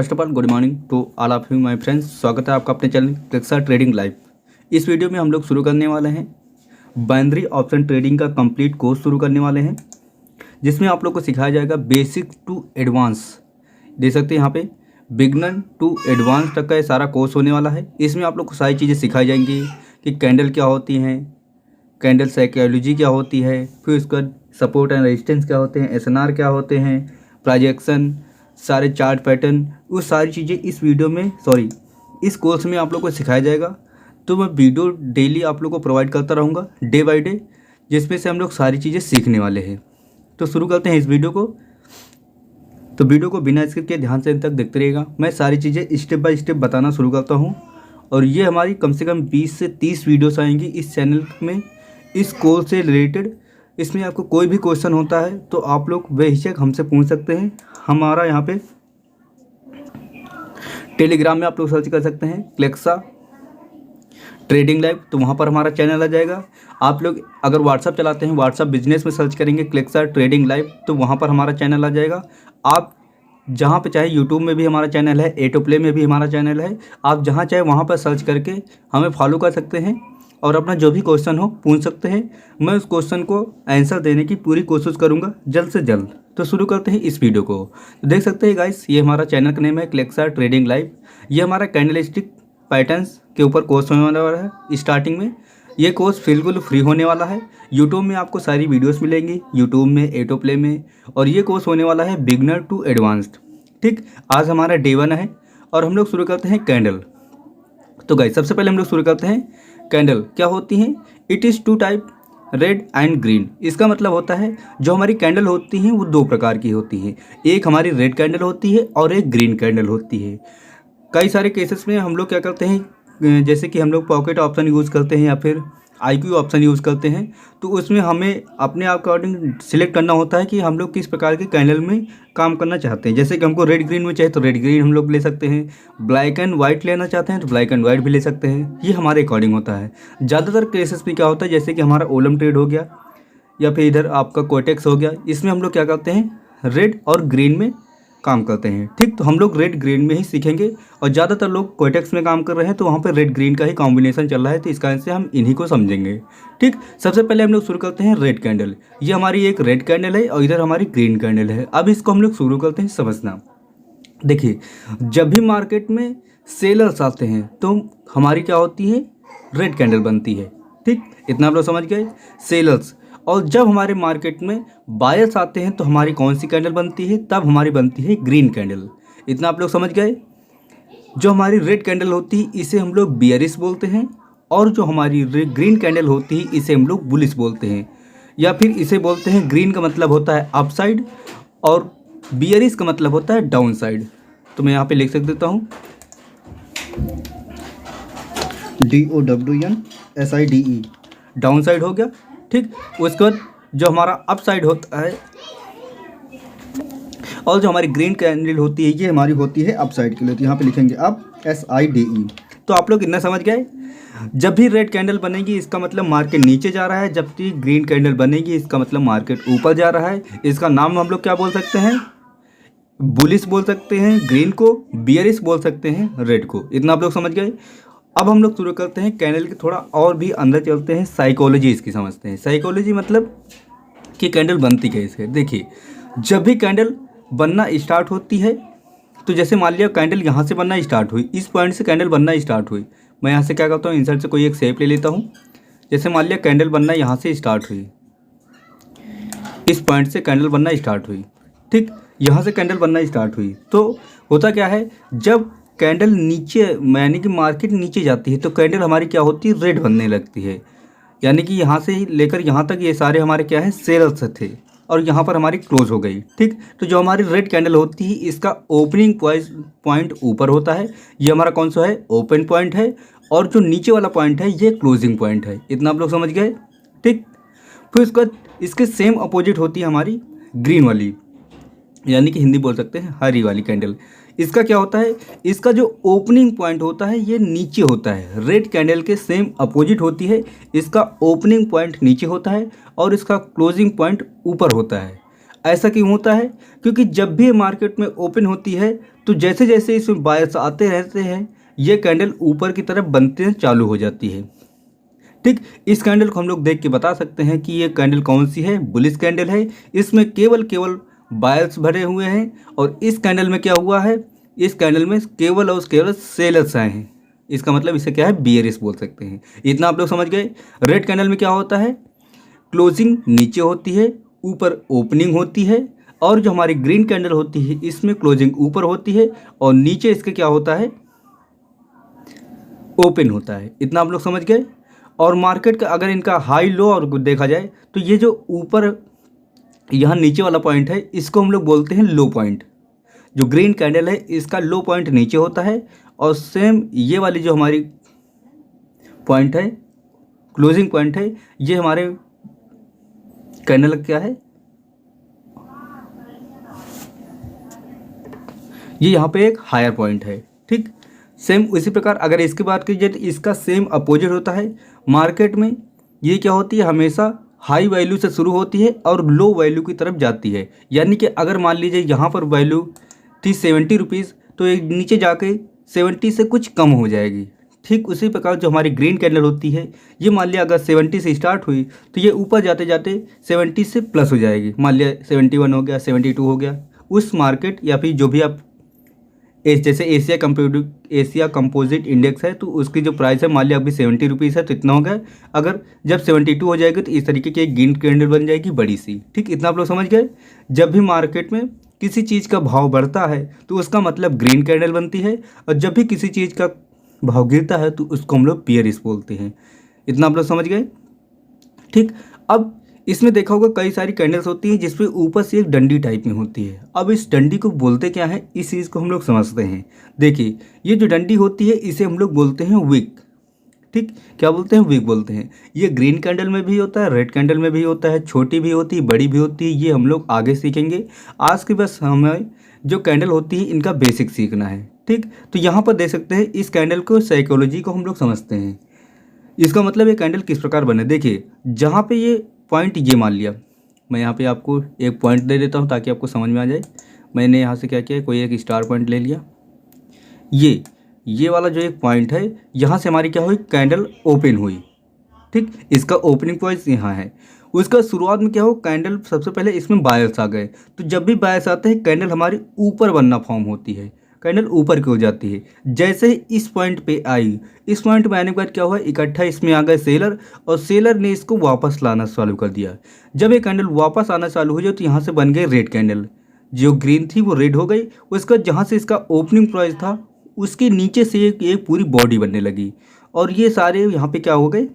First of all good morning to all of you my friends. स्वागत है आपका अपने चैनल क्लेक्सा ट्रेडिंग लाइव। इस वीडियो में हम लोग शुरू करने वाले हैं बाइनरी ऑप्शन ट्रेडिंग का कंप्लीट कोर्स शुरू करने वाले हैं, जिसमें आप लोग को सिखाया जाएगा बेसिक टू एडवांस। देख सकते हैं यहाँ पे बिगनर टू एडवांस तक का ये सारा कोर्स होने वाला है। इसमें आप लोग को सारी चीज़ें सिखाई जाएंगी कि कैंडल क्या होती हैं, कैंडल साइकोलॉजी क्या होती है, फिर उसका सपोर्ट एंड रेजिस्टेंस क्या होते हैं, एसएनआर क्या होते हैं, प्रोजेक्शन, सारे चार्ट पैटर्न, वो सारी चीज़ें इस वीडियो में इस कोर्स में आप लोग को सिखाया जाएगा। तो मैं वीडियो डेली आप लोग को प्रोवाइड करता रहूँगा डे बाय डे, जिसमें से हम लोग सारी चीज़ें सीखने वाले हैं। तो शुरू करते हैं इस वीडियो को। तो वीडियो को बिना स्किप के ध्यान से अंत तक देखते रहिएगा। मैं सारी चीज़ें स्टेप बाय स्टेप बताना शुरू करता हूँ, और ये हमारी कम से कम 20 से 30 वीडियोस आएंगी इस चैनल में इस कोर्स से रिलेटेड। इसमें आपको कोई भी क्वेश्चन होता है तो आप लोग बेहिचक हमसे पूछ सकते हैं। हमारा यहाँ पे टेलीग्राम में आप लोग सर्च कर सकते हैं क्लेक्सा ट्रेडिंग लाइव, तो वहाँ पर हमारा चैनल आ जाएगा। आप लोग अगर व्हाट्सअप चलाते हैं, व्हाट्सअप बिजनेस में सर्च करेंगे क्लेक्सा ट्रेडिंग लाइव, तो वहाँ पर हमारा चैनल आ जाएगा। आप जहाँ पे चाहे, यूट्यूब में भी हमारा चैनल है, एटो प्ले में भी हमारा चैनल है, आप जहाँ चाहे वहाँ पर सर्च करके हमें फॉलो कर सकते हैं और अपना जो भी क्वेश्चन हो पूछ सकते हैं। मैं उस क्वेश्चन को आंसर देने की पूरी कोशिश करूँगा जल्द से जल्द। तो शुरू करते हैं इस वीडियो को। तो देख सकते हैं गाइस, ये हमारा चैनल का नेम है क्लेक्सा ट्रेडिंग लाइव। ये हमारा कैंडलस्टिक पैटर्न्स के ऊपर कोर्स होने वाला है। स्टार्टिंग में ये कोर्स बिल्कुल फ्री होने वाला है। यूट्यूब में आपको सारी वीडियोस मिलेंगी, यूट्यूब में, एटो प्ले में, और ये कोर्स होने वाला है बिगनर टू एडवांस्ड। ठीक, आज हमारा डे 1 है और हम लोग शुरू करते हैं कैंडल। तो गाइस, सबसे पहले हम लोग शुरू करते हैं कैंडल क्या होती हैं। It is two type, red and green. इसका मतलब होता है जो हमारी कैंडल होती हैं वो दो प्रकार की होती हैं। एक हमारी रेड कैंडल होती है और एक ग्रीन कैंडल होती है। कई सारे केसेस में हम लोग क्या करते हैं, जैसे कि हम लोग पॉकेट ऑप्शन यूज़ करते हैं या फिर IQ ऑप्शन यूज़ करते हैं, तो उसमें हमें अपने आप अकॉर्डिंग सिलेक्ट करना होता है कि हम लोग किस प्रकार के कैंडल में काम करना चाहते हैं। जैसे कि हमको रेड ग्रीन में चाहिए तो रेड ग्रीन हम लोग ले सकते हैं, ब्लैक एंड वाइट लेना चाहते हैं तो ब्लैक एंड वाइट भी ले सकते हैं। ये हमारे अकॉर्डिंग होता है। ज़्यादातर केसेस में क्या होता है, जैसे कि हमारा ओलम ट्रेड हो गया या फिर इधर आपका कोटेक्स हो गया, इसमें हम लोग क्या करते हैं, रेड और ग्रीन में काम करते हैं। ठीक, तो हम लोग रेड ग्रीन में ही सीखेंगे, और ज़्यादातर लोग कोटेक्स में काम कर रहे हैं तो वहाँ पर रेड ग्रीन का ही कॉम्बिनेशन चल रहा है, तो इस कारण से हम इन्हीं को समझेंगे। ठीक, सबसे पहले हम लोग शुरू करते हैं रेड कैंडल। ये हमारी एक रेड कैंडल है और इधर हमारी ग्रीन कैंडल है। अब इसको हम लोग शुरू करते हैं समझना। देखिए, जब भी मार्केट में सेलर्स आते हैं तो हमारी क्या होती है, रेड कैंडल बनती है। ठीक, इतना आप लोग समझ गए, सेलर्स। और जब हमारे मार्केट में बायर्स आते हैं तो हमारी कौन सी कैंडल बनती है, तब हमारी बनती है ग्रीन कैंडल। इतना आप लोग समझ गए। जो हमारी रेड कैंडल होती है इसे हम लोग बियरिश बोलते हैं, और जो हमारी ग्रीन कैंडल होती है इसे हम लोग बुलिश बोलते हैं, या फिर इसे बोलते हैं, ग्रीन का मतलब होता है अपसाइड और बियरिश का मतलब होता है डाउन साइड। तो मैं यहाँ पे लिख देता हूँ DOWNSIDE, डाउन साइड हो गया। ठीक, उसके बाद जो हमारा अप साइड होता है और जो हमारी ग्रीन कैंडल होती है ये हमारी होती है अप साइड के लिए, तो यहाँ पे लिखेंगे अप, SIDE। तो आप लोग इतना समझ गए। जब भी रेड कैंडल बनेगी इसका मतलब मार्केट नीचे जा रहा है, जबकि ग्रीन कैंडल बनेगी इसका मतलब मार्केट ऊपर जा रहा है। इसका नाम हम लोग क्या बोल सकते हैं, बुलिश बोल सकते हैं ग्रीन को, बियरिश बोल सकते हैं रेड को। इतना आप लोग समझ गए। अब हम लोग शुरू करते हैं कैंडल के थोड़ा और भी अंदर चलते हैं, साइकोलॉजी इसकी समझते हैं। साइकोलॉजी मतलब कि कैंडल बनती कैसे है। देखिए, जब भी कैंडल बनना स्टार्ट होती है, तो जैसे मान लिया कैंडल यहाँ से बनना स्टार्ट हुई, इस पॉइंट से कैंडल बनना स्टार्ट हुई। मैं यहाँ से क्या करता हूँ, इंसर्ट से कोई एक शेप ले लेता हूँ। जैसे मान लिया कैंडल बनना यहाँ से स्टार्ट हुई, इस पॉइंट से कैंडल बनना स्टार्ट हुई। ठीक, यहाँ से कैंडल बनना स्टार्ट हुई, तो होता क्या है, जब कैंडल नीचे, यानी कि मार्केट नीचे जाती है, तो कैंडल हमारी क्या होती है, रेड बनने लगती है। यानी कि यहाँ से ही लेकर यहाँ तक ये सारे हमारे क्या है, सेलर्स थे, और यहाँ पर हमारी क्लोज हो गई। ठीक, तो जो हमारी रेड कैंडल होती है इसका ओपनिंग पॉइंट ऊपर होता है, ये हमारा कौन सा है, ओपन पॉइंट है, और जो नीचे वाला पॉइंट है ये क्लोजिंग पॉइंट है। इतना आप लोग समझ गए। ठीक, फिर उसके बाद इसके सेम अपोजिट होती है हमारी ग्रीन वाली, यानी कि हिंदी बोल सकते हैं हरी वाली कैंडल। इसका क्या होता है, इसका जो ओपनिंग पॉइंट होता है ये नीचे होता है, रेड कैंडल के सेम अपोजिट होती है। इसका ओपनिंग पॉइंट नीचे होता है और इसका क्लोजिंग पॉइंट ऊपर होता है। ऐसा क्यों होता है? क्योंकि जब भी मार्केट में ओपन होती है तो जैसे जैसे इसमें बायर्स आते रहते हैं ये कैंडल ऊपर की तरफ बनते चालू हो जाती है। ठीक, इस कैंडल को हम लोग देख के बता सकते हैं कि ये कैंडल कौन सी है, बुलिश कैंडल है। इसमें केवल बायर्स भरे हुए हैं। और इस कैंडल में क्या हुआ है, इस कैंडल में केवल और केवल सेलर्स आए हैं। इसका मतलब इसे क्या है, बियरिश बोल सकते हैं। इतना आप लोग समझ गए। रेड कैंडल में क्या होता है, क्लोजिंग नीचे होती है, ऊपर ओपनिंग होती है। और जो हमारी ग्रीन कैंडल होती है इसमें क्लोजिंग ऊपर होती है और नीचे इसके क्या होता है, ओपन होता है। इतना आप लोग समझ गए। और मार्केट का अगर इनका हाई लो और देखा जाए तो ये जो ऊपर यहाँ नीचे वाला पॉइंट है इसको हम लोग बोलते हैं लो पॉइंट। जो ग्रीन कैंडल है इसका लो पॉइंट नीचे होता है। और सेम ये वाली जो हमारी पॉइंट है, क्लोजिंग पॉइंट है, ये हमारे कैंडल क्या है, ये यहाँ पे एक हायर पॉइंट है। ठीक, सेम उसी प्रकार अगर इसकी बात की जाए तो इसका सेम अपोजिट होता है। मार्केट में ये क्या होती है, हमेशा हाई वैल्यू से शुरू होती है और लो वैल्यू की तरफ जाती है। यानी कि अगर मान लीजिए यहाँ पर वैल्यू थी 70 रुपीज़ तो ये नीचे जाके 70 से कुछ कम हो जाएगी। ठीक उसी प्रकार जो हमारी ग्रीन कैंडल होती है ये मान लिया अगर 70 से स्टार्ट हुई तो ये ऊपर जाते जाते 70 से प्लस हो जाएगी। मान लिया 71 हो गया, 72 हो गया। उस मार्केट या फिर जो भी आप जैसे एशिया कंपोजिट इंडेक्स है तो उसकी जो प्राइस है मान लिया अभी 70 रुपीज़ है तो इतना हो गया। अगर जब 72 हो जाएगी तो इस तरीके की एक ग्रीन कैंडल बन जाएगी बड़ी सी। ठीक, इतना आप लोग समझ गए। जब भी मार्केट में किसी चीज़ का भाव बढ़ता है तो उसका मतलब ग्रीन कैंडल बनती है। और जब भी किसी चीज़ का भाव गिरता है तो उसको हम लोग बियरिश बोलते हैं। इतना आप लोग समझ गए। ठीक, अब इसमें देखा होगा कई सारी कैंडल्स होती हैं जिसपे ऊपर से एक डंडी टाइप में होती है। अब इस डंडी को बोलते क्या है, इस चीज़ को हम लोग समझते हैं। देखिए ये जो डंडी होती है इसे हम लोग बोलते हैं विक। ठीक, क्या बोलते हैं, विक बोलते हैं। ये ग्रीन कैंडल में भी होता है, रेड कैंडल में भी होता है, छोटी भी होती है, बड़ी भी होती है। ये हम लोग आगे सीखेंगे। आज के बस हमें जो कैंडल होती है इनका बेसिक सीखना है। ठीक, तो यहाँ पर देख सकते हैं इस कैंडल को साइकोलॉजी को हम लोग समझते हैं। इसका मतलब ये कैंडल किस प्रकार बने। देखिए जहाँ पे ये पॉइंट ये मान लिया, मैं यहाँ पे आपको एक पॉइंट दे देता हूँ ताकि आपको समझ में आ जाए। मैंने यहाँ से क्या किया, कोई एक स्टार पॉइंट ले लिया। ये वाला जो एक पॉइंट है यहाँ से हमारी क्या हुई, कैंडल ओपन हुई। ठीक, इसका ओपनिंग पॉइंट यहाँ है। उसका शुरुआत में क्या हो, कैंडल सबसे पहले इसमें बायर्स आ गए। तो जब भी बायर्स आते हैं कैंडल हमारी ऊपर बनना फॉर्म होती है, कैंडल ऊपर की हो जाती है। जैसे ही इस पॉइंट पे आई, इस पॉइंट पे आने के बाद क्या हुआ, इकट्ठा इसमें आ गए सेलर और सेलर ने इसको वापस लाना चालू कर दिया। जब ये कैंडल वापस आना चालू हो जाए तो यहाँ से बन गए रेड कैंडल। जो ग्रीन थी वो रेड हो गई। उसका जहाँ से इसका ओपनिंग प्राइस था उसके नीचे से एक पूरी बॉडी बनने लगी। और ये सारे यहाँ पे क्या हो गए,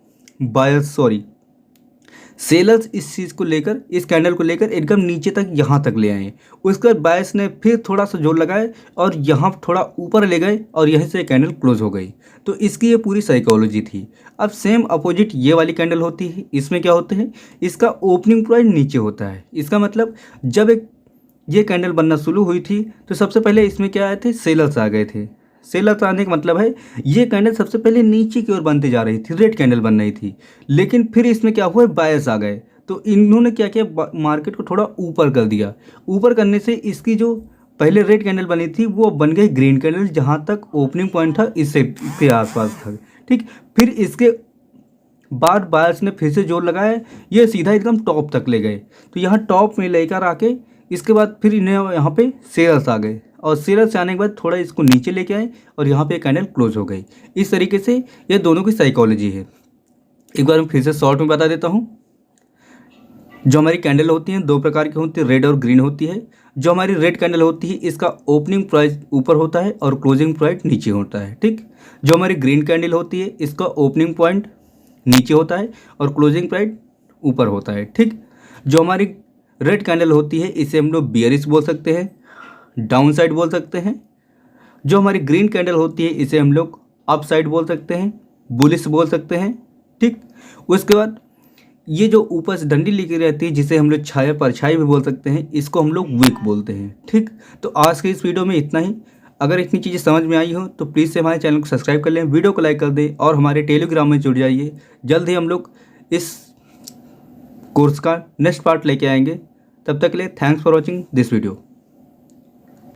सेलर्स इस चीज़ को लेकर, इस कैंडल को लेकर एकदम नीचे तक यहाँ तक ले आए। उसके बाद बायर्स ने फिर थोड़ा सा जोर लगाए और यहाँ थोड़ा ऊपर ले गए और यहीं से कैंडल क्लोज हो गई। तो इसकी ये पूरी साइकोलॉजी थी। अब सेम अपोजिट ये वाली कैंडल होती है। इसमें क्या होते हैं, इसका ओपनिंग प्राइस नीचे होता है। इसका मतलब जब ये कैंडल बनना शुरू हुई थी तो सबसे पहले इसमें क्या आए थे, सेलर्स आ गए थे। सेलर्स आने का मतलब है ये कैंडल सबसे पहले नीचे की ओर बनती जा रही थी, रेड कैंडल बन रही थी। लेकिन फिर इसमें क्या हुआ, बायर्स आ गए तो इन्होंने क्या किया, मार्केट को थोड़ा ऊपर कर दिया। ऊपर करने से इसकी जो पहले रेड कैंडल बनी थी वो बन गई ग्रीन कैंडल। जहाँ तक ओपनिंग पॉइंट था इसके आसपास था। ठीक, फिर इसके बाद बायर्स ने फिर से जोर लगाया, ये सीधा एकदम टॉप तक ले गए। तो यहाँ टॉप में लेकर आके इसके बाद फिर इन्हें यहाँ पे सेलर्स आ गए और सेलर्स आने के बाद थोड़ा इसको नीचे लेके आए और यहाँ पे कैंडल क्लोज हो गई। इस तरीके से ये दोनों की साइकोलॉजी है। एक बार मैं फिर से शॉर्ट में बता देता हूँ। जो हमारी कैंडल होती हैं दो प्रकार की होती है, रेड और ग्रीन होती है। जो हमारी रेड कैंडल होती है इसका ओपनिंग प्राइस ऊपर होता है और क्लोजिंग प्राइस नीचे होता है। ठीक, जो हमारी ग्रीन कैंडल होती है इसका ओपनिंग पॉइंट नीचे होता है और क्लोजिंग प्राइस ऊपर होता है। ठीक, जो हमारी रेड कैंडल होती है इसे हम लोग बियरिश बोल सकते हैं, डाउन साइड बोल सकते हैं। जो हमारी ग्रीन कैंडल होती है इसे हम लोग अप साइड बोल सकते हैं, बुलिश बोल सकते हैं। ठीक, उसके बाद ये जो ऊपर से डंडी लिखी रहती है जिसे हम लोग छाया परछाई भी बोल सकते हैं, इसको हम लोग विक बोलते हैं। ठीक, तो आज के इस वीडियो में इतना ही। अगर इतनी चीज़ें समझ में आई हो तो प्लीज़ से हमारे चैनल को सब्सक्राइब कर लें, वीडियो को लाइक कर दें और हमारे टेलीग्राम में जुड़ जाइए। जल्द ही हम लोग इस कोर्स का नेक्स्ट पार्ट लेके आएंगे। तब तक के लिए thanks for watching this video.